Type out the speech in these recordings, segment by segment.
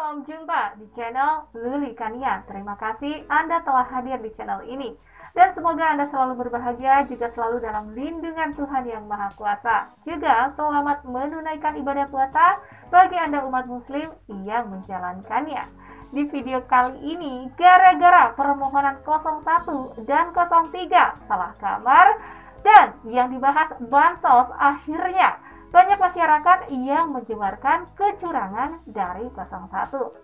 Salam jumpa di channel Luli Kania. Terima kasih Anda telah hadir di channel ini. Dan semoga Anda selalu berbahagia, juga selalu dalam lindungan Tuhan Yang Maha Kuasa. Juga selamat menunaikan ibadah puasa bagi Anda umat muslim yang menjalankannya. Di video kali ini, gara-gara permohonan 01 dan 03 salah kamar, dan yang dibahas bansos, akhirnya banyak masyarakat yang menyebarkan kecurangan dari 01.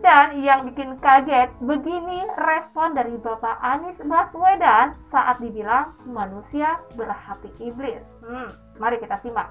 Dan yang bikin kaget, begini respon dari Bapak Anies Baswedan saat dibilang manusia berhati iblis. Mari kita simak.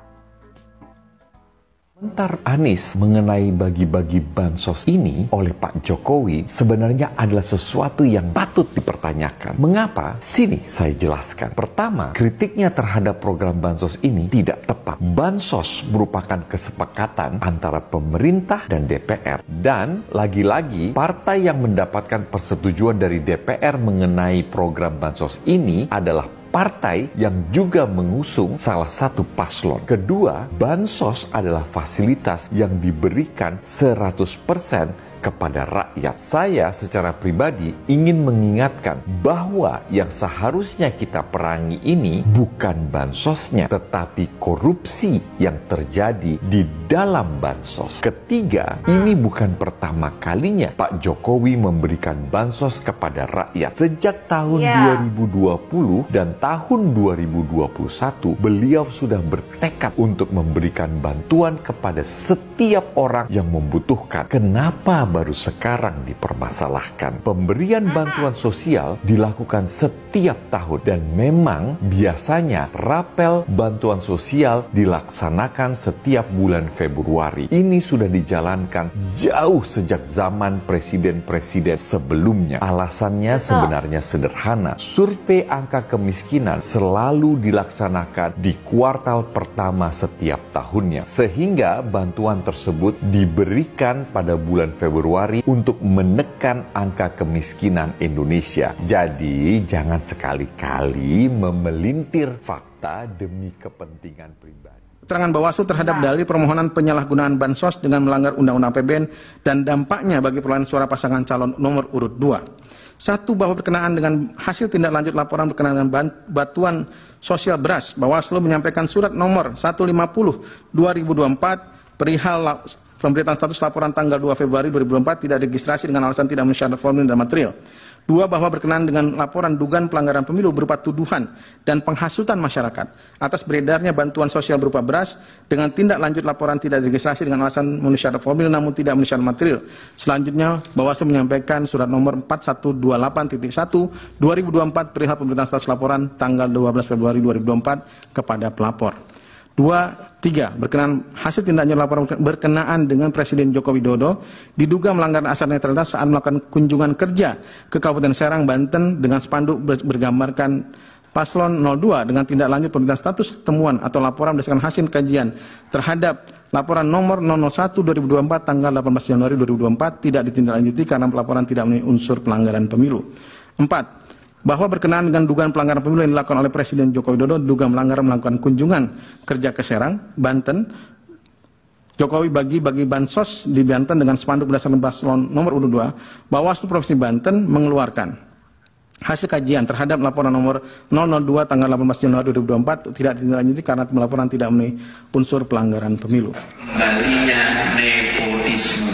Komentar Anies mengenai bagi-bagi bansos ini oleh Pak Jokowi sebenarnya adalah sesuatu yang patut dipertanyakan. Mengapa? Sini saya jelaskan. Pertama, kritiknya terhadap program bansos ini tidak tepat. Bansos merupakan kesepakatan antara pemerintah dan DPR. Dan lagi-lagi, partai yang mendapatkan persetujuan dari DPR mengenai program bansos ini adalah partai yang juga mengusung salah satu paslon. Kedua, bansos adalah fasilitas yang diberikan 100% kepada rakyat. Saya secara pribadi ingin mengingatkan bahwa yang seharusnya kita perangi ini bukan bansosnya, tetapi korupsi yang terjadi di dalam bansos. Ketiga, ini bukan pertama kalinya Pak Jokowi memberikan bansos kepada rakyat. Sejak tahun 2020 dan tahun 2021, beliau sudah bertekad untuk memberikan bantuan kepada setiap orang yang membutuhkan. Kenapa baru sekarang dipermasalahkan? Pemberian bantuan sosial dilakukan setiap tahun dan memang biasanya rapel bantuan sosial dilaksanakan setiap bulan Februari. Ini sudah dijalankan jauh sejak zaman presiden-presiden sebelumnya. Alasannya sebenarnya sederhana. Survei angka kemiskinan selalu dilaksanakan di kuartal pertama setiap tahunnya, sehingga bantuan tersebut diberikan pada bulan Februari untuk menekan angka kemiskinan Indonesia. Jadi jangan sekali-kali memelintir fakta demi kepentingan pribadi. Keterangan Bawaslu terhadap dalil permohonan penyalahgunaan bansos dengan melanggar Undang-Undang APBN dan dampaknya bagi perolehan suara pasangan calon nomor urut 2. Satu, bahwa berkenaan dengan hasil tindak lanjut laporan berkenaan dengan bantuan sosial beras, Bawaslu menyampaikan surat nomor 150/2024 perihal pemberitaan status laporan tanggal 2 Februari 2024 tidak registrasi dengan alasan tidak memenuhi syarat formulir dan material. Dua, bahwa berkenaan dengan laporan dugaan pelanggaran pemilu berupa tuduhan dan penghasutan masyarakat atas beredarnya bantuan sosial berupa beras dengan tindak lanjut laporan tidak registrasi dengan alasan memenuhi syarat formulir namun tidak memenuhi syarat material. Selanjutnya, Bawaslu menyampaikan surat nomor 4128.1/2024 perihal pemberitaan status laporan tanggal 12 Februari 2024 kepada pelapor. 2, 3, berkenaan hasil tindak lanjut laporan berkenaan dengan Presiden Joko Widodo diduga melanggar asas netralitas saat melakukan kunjungan kerja ke Kabupaten Serang, Banten dengan spanduk bergambarkan paslon 02 dengan tindak lanjut pemberitaan status temuan atau laporan berdasarkan hasil kajian terhadap laporan nomor 001/2024 tanggal 18 Januari 2024 tidak ditindaklanjuti karena pelaporan tidak memenuhi unsur pelanggaran pemilu. 4, bahwa berkenaan dengan dugaan pelanggaran pemilu yang dilakukan oleh Presiden Joko Widodo diduga melakukan kunjungan kerja ke Serang, Banten. Jokowi bagi bansos di Banten dengan spanduk berdasarkan paslon nomor urut 2. Bawaslu Provinsi Banten mengeluarkan hasil kajian terhadap laporan nomor 002 tanggal 18 Januari 2024 tidak ditindaklanjuti karena laporan tidak memenuhi unsur pelanggaran pemilu. Kembalinya nepotisme.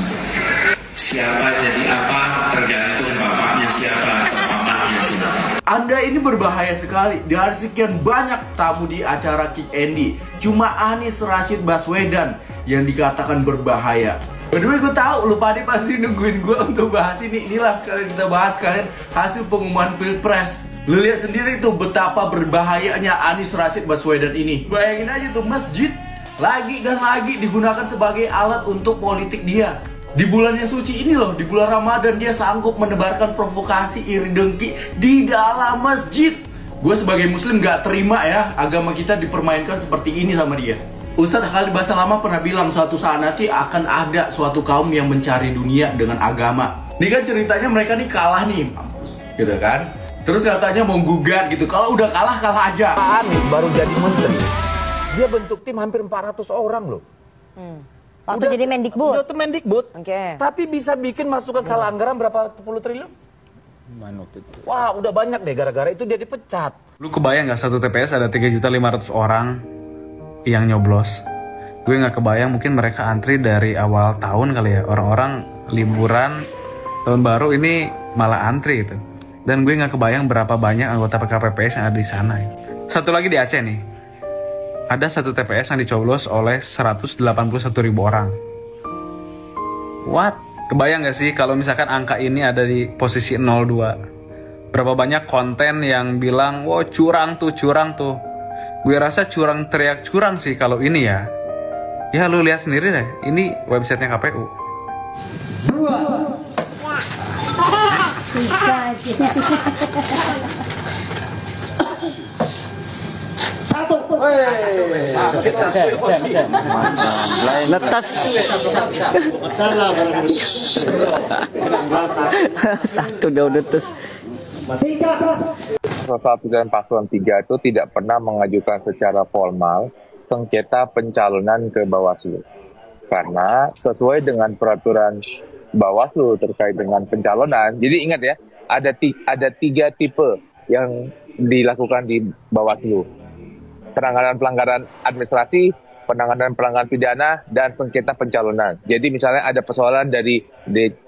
Siapa jadi apa tergantung bapaknya siapa atau mamanya siapa. Anda ini berbahaya sekali. Dari sekian banyak tamu di acara Kick Andy, cuma Anies Rashid Baswedan yang dikatakan berbahaya. By the way, gue tahu lu pada pasti nungguin gue untuk bahas ini. Inilah sekalian kita bahas kalian hasil pengumuman Pilpres. Lu lihat sendiri tuh betapa berbahayanya Anies Rashid Baswedan ini. Bayangin aja tuh, masjid lagi dan lagi digunakan sebagai alat untuk politik dia. Di bulannya suci ini loh, di bulan Ramadan dia sanggup menebarkan provokasi iri dengki di dalam masjid. Gue sebagai muslim gak terima ya agama kita dipermainkan seperti ini sama dia. Ustadz Khalid Basalamah pernah bilang suatu saat nanti akan ada suatu kaum yang mencari dunia dengan agama. Ini kan ceritanya mereka nih kalah nih, gitu kan. Terus katanya mau gugat gitu, kalau udah kalah aja. Anies baru jadi menteri, dia bentuk tim hampir 400 orang loh. Waktu jadi Mendikbud. Udah tuh Mendikbud. Oke. Tapi bisa bikin masukan salah anggaran berapa puluh triliun? Wah, udah banyak deh gara-gara itu dia dipecat. Lu kebayang nggak satu TPS ada 3.500.000 orang yang nyoblos? Gue nggak kebayang, mungkin mereka antri dari awal tahun kali ya, orang-orang liburan tahun baru ini malah antri itu. Dan gue nggak kebayang berapa banyak anggota PKPPS yang ada di sana. Satu lagi di Aceh nih, ada satu TPS yang dicoblos oleh 181.000 orang. What? Kebayang gak sih kalau misalkan angka ini ada di posisi 02? Berapa banyak konten yang bilang, wow curang tuh. Gue rasa curang teriak curang sih kalau ini ya. Ya lu lihat sendiri deh, ini websitenya KPU. Letas. Satu udah letas. Paslon 1 dan Paslon 3 itu tidak pernah mengajukan secara formal sengketa pencalonan ke Bawaslu. Karena sesuai dengan peraturan Bawaslu terkait dengan pencalonan, jadi ingat ya, ada 3 tipe yang dilakukan di Bawaslu. Penanganan pelanggaran administrasi, penanganan pelanggaran pidana, dan sengketa pencalonan. Jadi misalnya ada persoalan dari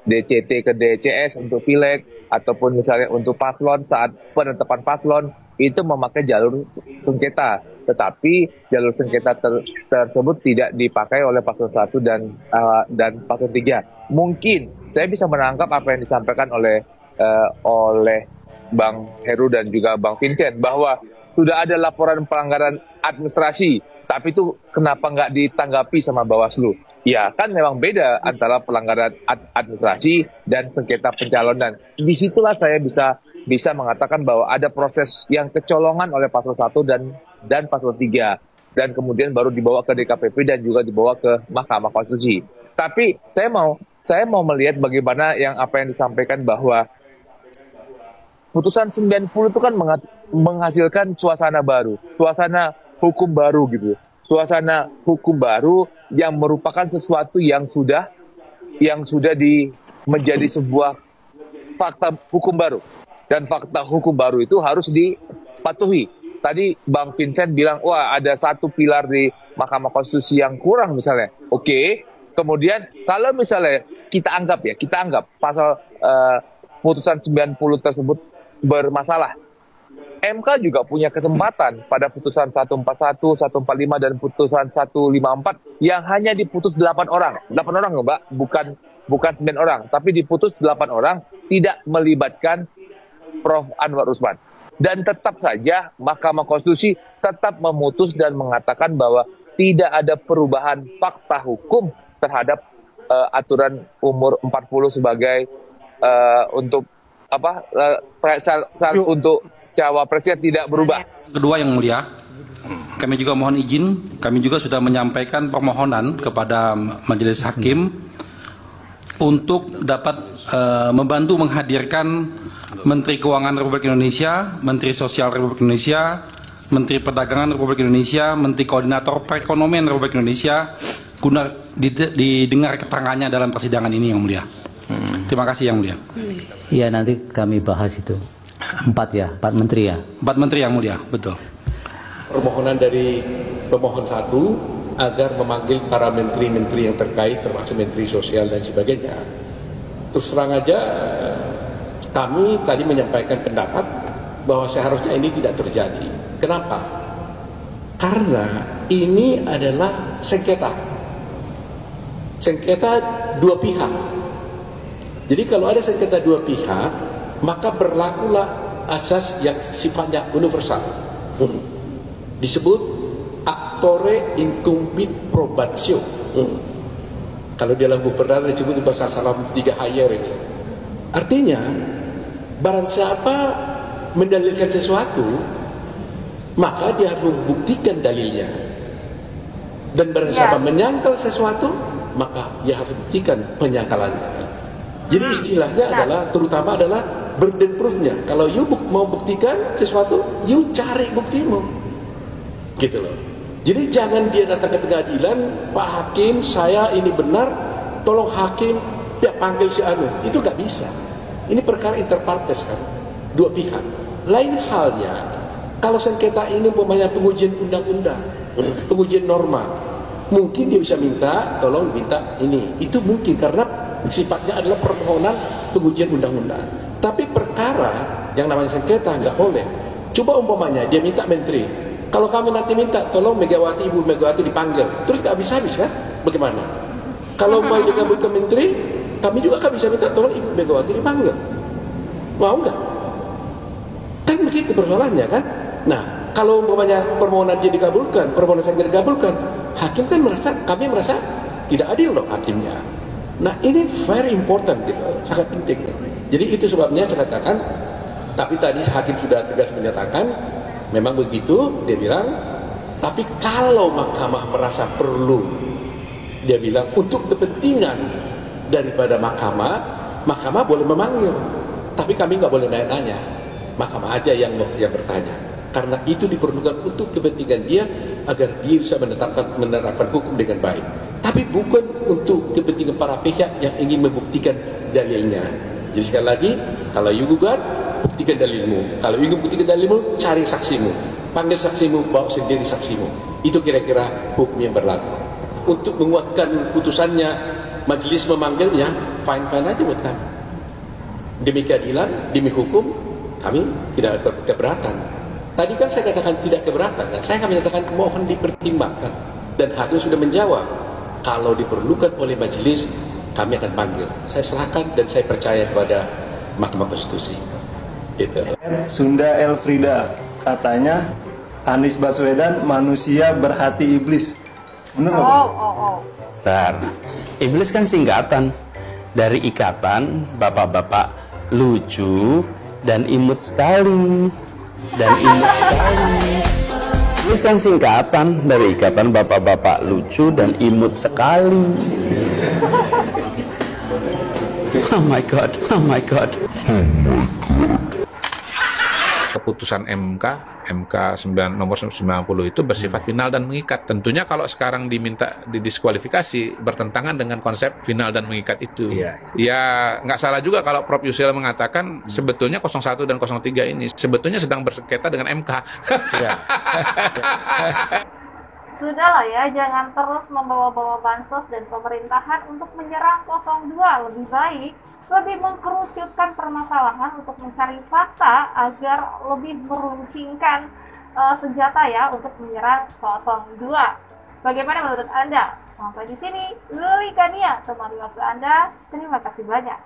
DCT ke DCS untuk pileg, ataupun misalnya untuk paslon saat penetapan paslon, itu memakai jalur sengketa. Tetapi jalur sengketa tersebut tidak dipakai oleh paslon 1 dan paslon 3. Mungkin saya bisa menangkap apa yang disampaikan oleh Bang Heru dan juga Bang Vincent, bahwa sudah ada laporan pelanggaran administrasi, tapi itu kenapa nggak ditanggapi sama Bawaslu? Ya kan memang beda antara pelanggaran administrasi dan sengketa pencalonan. Disitulah saya bisa mengatakan bahwa ada proses yang kecolongan oleh paslon 1 dan paslon 3. Dan kemudian baru dibawa ke DKPP dan juga dibawa ke Mahkamah Konstitusi. Tapi saya mau melihat bagaimana apa yang disampaikan bahwa putusan 90 itu kan menghasilkan suasana baru, suasana hukum baru gitu. Suasana hukum baru yang merupakan sesuatu yang sudah menjadi sebuah fakta hukum baru. Dan fakta hukum baru itu harus dipatuhi. Tadi Bang Vincent bilang, wah ada satu pilar di Mahkamah Konstitusi yang kurang misalnya. Oke, kemudian kalau misalnya kita anggap pasal putusan 90 tersebut bermasalah. MK juga punya kesempatan pada putusan 141, 145, dan putusan 154 yang hanya diputus 8 orang. 8 orang Mbak, bukan 9 orang, tapi diputus 8 orang tidak melibatkan Prof. Anwar Usman. Dan tetap saja Mahkamah Konstitusi tetap memutus dan mengatakan bahwa tidak ada perubahan fakta hukum terhadap aturan umur 40 sebagai untuk untuk cawapresnya tidak berubah. Kedua yang mulia, kami juga mohon izin, kami juga sudah menyampaikan permohonan kepada Majelis Hakim untuk dapat membantu menghadirkan Menteri Keuangan Republik Indonesia, Menteri Sosial Republik Indonesia, Menteri Perdagangan Republik Indonesia, Menteri Koordinator Perekonomian Republik Indonesia, guna didengar keterangannya dalam persidangan ini yang mulia. Terima kasih yang mulia. Iya, nanti kami bahas itu. 4 menteri ya. 4 menteri yang mulia, betul. Permohonan dari pemohon 1 agar memanggil para menteri-menteri yang terkait, termasuk menteri sosial dan sebagainya. Terus terang aja, kami tadi menyampaikan pendapat bahwa seharusnya ini tidak terjadi. Kenapa? Karena ini adalah sengketa dua pihak. Jadi kalau ada sengketa dua pihak, maka berlakulah asas yang sifatnya universal. Disebut actore incumbit probatio. Kalau di dalam buku perdana disebut di pasal 3 hayer itu. Artinya, barang siapa mendalilkan sesuatu, maka dia harus membuktikan dalilnya. Dan barang siapa menyangkal sesuatu, maka dia harus buktikan penyangkalannya. Jadi istilahnya terutama adalah burden proof-nya. Kalau you mau buktikan sesuatu, you cari buktimu. Gitu loh. Jadi jangan dia datang ke pengadilan, Pak Hakim, saya ini benar, tolong Hakim, ya panggil si Anu. Itu nggak bisa. Ini perkara interpartes kan, dua pihak. Lain halnya, kalau sengketa ini umpamanya pengujian undang-undang, pengujian norma, mungkin dia bisa minta, tolong minta ini. Itu mungkin karena sifatnya adalah permohonan pengujian undang-undang. Tapi perkara yang namanya sengketa nggak boleh. Coba umpamanya dia minta menteri, kalau kami nanti minta tolong Megawati, Ibu Megawati dipanggil, terus nggak habis-habis kan? Bagaimana? Kalau mau digabung ke menteri, kami juga kan bisa minta tolong Ibu Megawati dipanggil. Mau nggak? Kan begitu persoalannya kan? Nah, kalau umpamanya permohonan dia dikabulkan, permohonan saya dikabulkan, hakim kan merasa, kami merasa tidak adil dong hakimnya. Nah, ini very important gitu, sangat penting. Jadi itu sebabnya saya katakan, tapi tadi hakim sudah tegas menyatakan, memang begitu, dia bilang, tapi kalau mahkamah merasa perlu, dia bilang, untuk kepentingan daripada mahkamah boleh memanggil. Tapi kami nggak boleh nanya-nanya, mahkamah aja yang bertanya. Karena itu diperlukan untuk kepentingan dia, agar dia bisa menerapkan hukum dengan baik. Tapi bukan untuk kepentingan para pihak yang ingin membuktikan dalilnya. Jadi sekali lagi, kalau you gugat, buktikan dalilmu. Kalau ingin buktikan dalilmu, cari saksimu. Panggil saksimu, bawa sendiri saksimu. Itu kira-kira hukum yang berlaku. Untuk menguatkan putusannya, majelis memanggilnya, fine-fine aja buat kami. Demi keadilan, demi hukum, kami tidak keberatan. Tadi kan saya katakan tidak keberatan. Saya akan menyatakan mohon dipertimbangkan. Dan hakim sudah menjawab, kalau diperlukan oleh majelis, kami akan panggil. Saya serahkan dan saya percaya kepada Mahkamah Konstitusi. Gitu. Sunda Elfrida, katanya Anies Baswedan manusia berhati iblis. Benar nggak? Bentar. Iblis kan singkatan dari ikatan bapak-bapak lucu dan imut sekali. Iblis kan singkatan dari ikatan bapak-bapak lucu dan imut sekali. Oh my god, oh my god. Keputusan MK nomor 90 itu bersifat final dan mengikat. Tentunya kalau sekarang diminta didiskualifikasi, bertentangan dengan konsep final dan mengikat itu. Ya nggak salah juga kalau Prof. Yusril mengatakan sebetulnya 01 dan 03 ini sebetulnya sedang bersengketa dengan MK. Sudahlah ya, jangan terus membawa-bawa bansos dan pemerintahan untuk menyerang 02. Lebih baik, lebih mengkerucutkan permasalahan untuk mencari fakta agar lebih meruncingkan senjata ya untuk menyerang 02. Bagaimana menurut Anda? Sampai di sini, Lili Kania, temani waktu Anda. Terima kasih banyak.